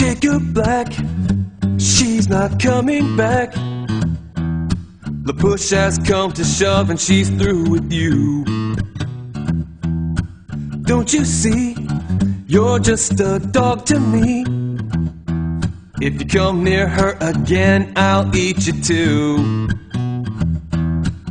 Jacob Black, she's not coming back. The push has come to shove and she's through with you. Don't you see, you're just a dog to me. If you come near her again, I'll eat you too.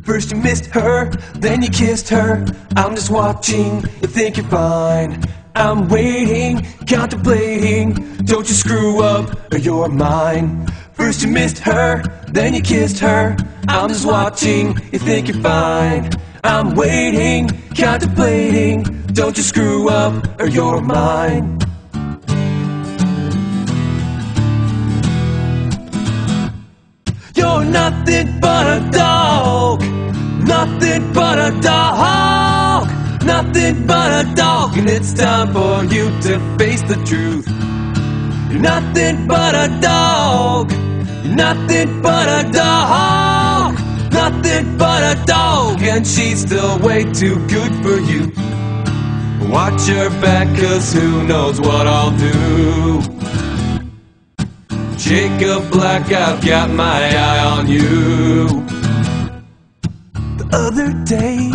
First you missed her, then you kissed her. I'm just watching, you think you're fine. I'm waiting, contemplating. Don't you screw up or you're mine. First you missed her, then you kissed her. I'm just watching, you think you're fine. I'm waiting, contemplating. Don't you screw up or you're mine. You're nothing but a dog. Nothing but a dog. Nothing but a dog. And it's time for you to face the truth. You're nothing but a dog. You're nothing but a dog. Nothing but a dog. And she's still way too good for you. Watch her back, 'cause who knows what I'll do. Jacob Black, I've got my eye on you. The other day,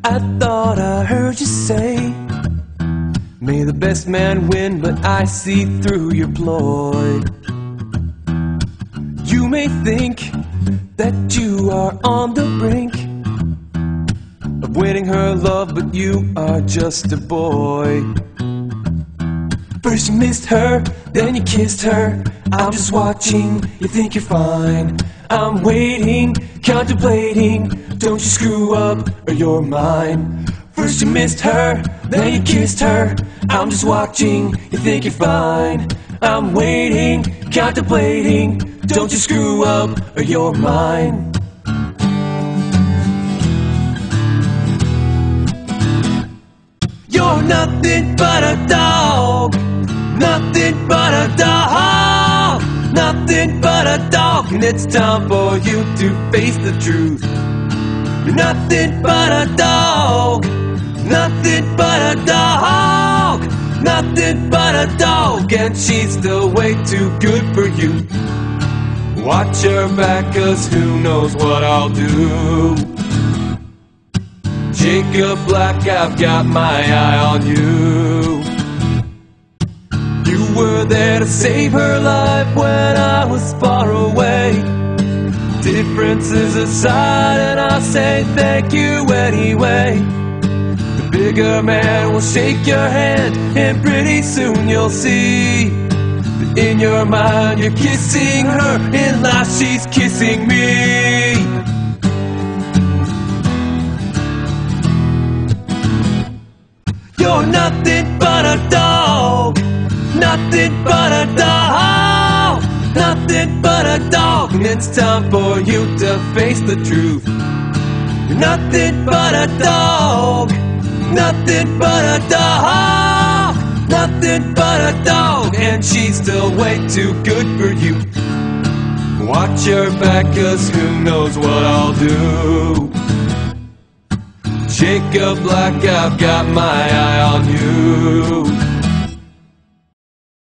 I thought I heard you say, may the best man win, but I see through your ploy. You may think that you are on the brink of winning her love, but you are just a boy. First you missed her, then you kissed her. I'm just watching, you think you're fine. I'm waiting, contemplating. Don't you screw up or you're mine. First you missed her, then you kissed her. I'm just watching, you think you're fine. I'm waiting, contemplating. Don't you screw up or you're mine. You're nothing but a dog. Nothing but a dog. Nothing but a dog. And it's time for you to face the truth. You're nothing but a dog. Nothing but a dog. Nothing but a dog. And she's still way too good for you. Watch her back, 'cause who knows what I'll do. Jacob Black, I've got my eye on you. You were there to save her life when I was far away. Differences aside, and I'll say thank you anyway. The bigger man will shake your hand, and pretty soon you'll see that in your mind you're kissing her, in life she's kissing me. You're nothing but a dog. Nothing but a dog. Nothing but a dog. And it's time for you to face the truth. You're nothing but a dog. Nothing but a dog. Nothing but a dog. And she's still way too good for you. Watch her back, 'cause who knows what I'll do. Jacob Black, I've got my eye on you.